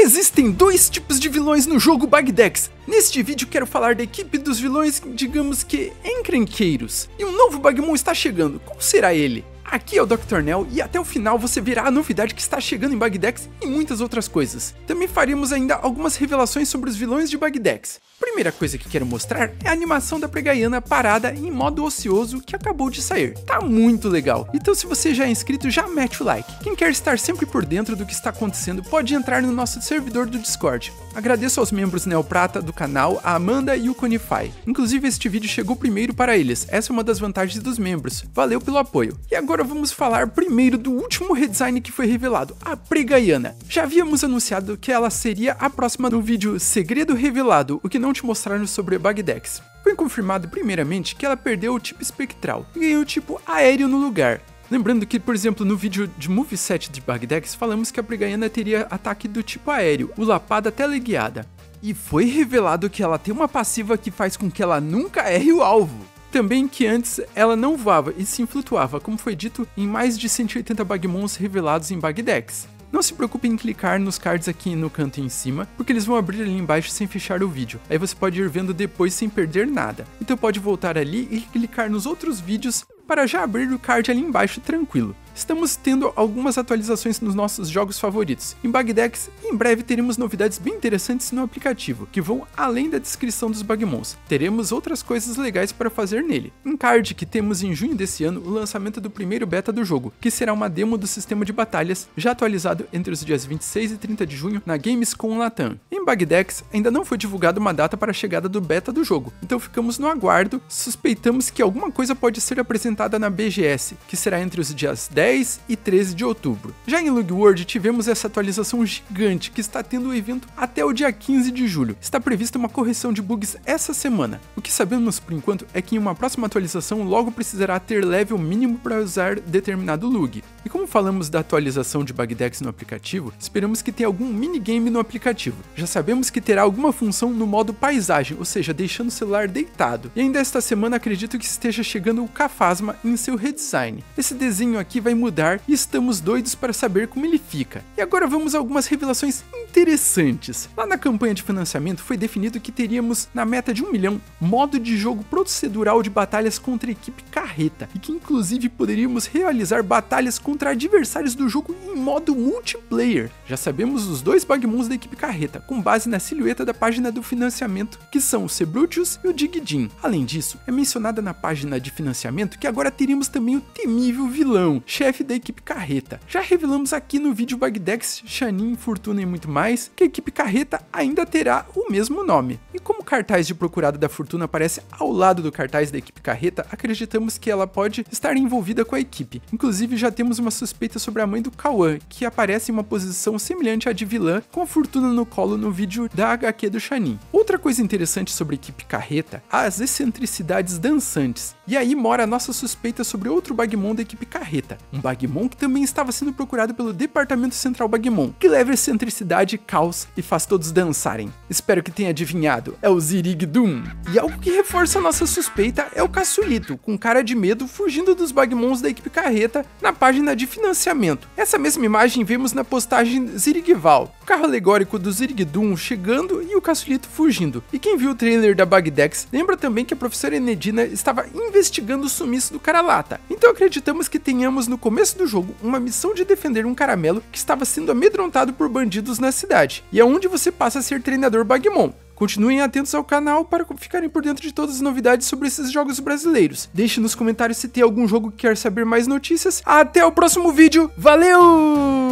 Existem dois tipos de vilões no jogo Bagdex. Neste vídeo quero falar da equipe dos vilões, digamos que encrenqueiros. E um novo Bagmon está chegando, qual será ele? Aqui é o Dr. Nel e até o final você verá a novidade que está chegando em Bagdex e muitas outras coisas. Também faremos ainda algumas revelações sobre os vilões de Bagdex. Primeira coisa que quero mostrar é a animação da Pregaiana parada em modo ocioso que acabou de sair. Tá muito legal, então se você já é inscrito já mete o like. Quem quer estar sempre por dentro do que está acontecendo pode entrar no nosso servidor do Discord. Agradeço aos membros Neoprata do canal, a Amanda e o Conify. Inclusive este vídeo chegou primeiro para eles, essa é uma das vantagens dos membros. Valeu pelo apoio. E agora vamos falar primeiro do último redesign que foi revelado, a Pregaiana. Já havíamos anunciado que ela seria a próxima no vídeo Segredo Revelado, o que não te mostraram sobre Bagdex. Foi confirmado primeiramente que ela perdeu o tipo espectral e ganhou o tipo aéreo no lugar. Lembrando que, por exemplo, no vídeo de moveset de Bagdex, falamos que a Pregaiana teria ataque do tipo aéreo, o Lapada teleguiada. E foi revelado que ela tem uma passiva que faz com que ela nunca erre o alvo. Também que antes ela não voava e sim flutuava, como foi dito em mais de 180 Bagmons revelados em Bagdex. Não se preocupe em clicar nos cards aqui no canto em cima, porque eles vão abrir ali embaixo sem fechar o vídeo. Aí você pode ir vendo depois sem perder nada. Então pode voltar ali e clicar nos outros vídeos para já abrir o card ali embaixo tranquilo. Estamos tendo algumas atualizações nos nossos jogos favoritos em Bagdex e em breve teremos novidades bem interessantes no aplicativo, que vão além da descrição dos Bagmons. Teremos outras coisas legais para fazer nele. Em card que temos em junho desse ano o lançamento do primeiro beta do jogo, que será uma demo do sistema de batalhas, já atualizado entre os dias 26 e 30 de junho na Gamescom Latam. Em Bagdex ainda não foi divulgada uma data para a chegada do beta do jogo, então ficamos no aguardo, suspeitamos que alguma coisa pode ser apresentada na BGS, que será entre os dias 10 e 13 de outubro. Já em Lug World tivemos essa atualização gigante que está tendo o evento até o dia 15 de julho. Está prevista uma correção de bugs essa semana. O que sabemos por enquanto é que em uma próxima atualização logo precisará ter level mínimo para usar determinado Lug. E como falamos da atualização de Bagdex no aplicativo, esperamos que tenha algum minigame no aplicativo. Já sabemos que terá alguma função no modo paisagem, ou seja, deixando o celular deitado. E ainda esta semana acredito que esteja chegando o Cafasma em seu redesign. Esse desenho aqui vai mudar e estamos doidos para saber como ele fica. E agora vamos a algumas revelações interessantes. Lá na campanha de financiamento foi definido que teríamos na meta de 1 milhão modo de jogo procedural de batalhas contra a equipe carreta e que inclusive poderíamos realizar batalhas contra adversários do jogo em modo multiplayer. Já sabemos os dois Bagmons da equipe carreta, com base na silhueta da página do financiamento, que são o Cebrutius e o Digidin. Além disso, é mencionada na página de financiamento que agora teríamos também o temível vilão, chefe da equipe carreta. Já revelamos aqui no vídeo Bagdex, Xanin, Fortuna e muito mais, que a equipe carreta ainda terá o mesmo nome. E como o cartaz de procurado da Fortuna aparece ao lado do cartaz da equipe carreta, acreditamos que ela pode estar envolvida com a equipe. Inclusive já temos uma suspeita sobre a mãe do Kawan, que aparece em uma posição semelhante à de vilã, com a Fortuna no colo no vídeo da HQ do Xanin. Outra coisa interessante sobre a equipe carreta, as excentricidades dançantes. E aí mora a nossa suspeita sobre outro Bagmon da equipe carreta, um Bagmon que também estava sendo procurado pelo Departamento Central Bagmon, que leva excentricidade, caos e faz todos dançarem. Espero que tenha adivinhado, é o Zirigdum. E algo que reforça a nossa suspeita é o Caçulito, com cara de medo fugindo dos Bagmons da equipe carreta na página de financiamento. Essa mesma imagem vemos na postagem Zirigval, o carro alegórico do Zirigdum chegando e o Caçulito fugindo. E quem viu o trailer da Bagdex lembra também que a professora Enedina estava investigando o sumiço do Cara-Lata. Então acreditamos que tenhamos no começo do jogo uma missão de defender um caramelo que estava sendo amedrontado por bandidos na cidade, e é onde você passa a ser treinador Bagmon. Continuem atentos ao canal para ficarem por dentro de todas as novidades sobre esses jogos brasileiros. Deixe nos comentários se tem algum jogo que quer saber mais notícias. Até o próximo vídeo, valeu!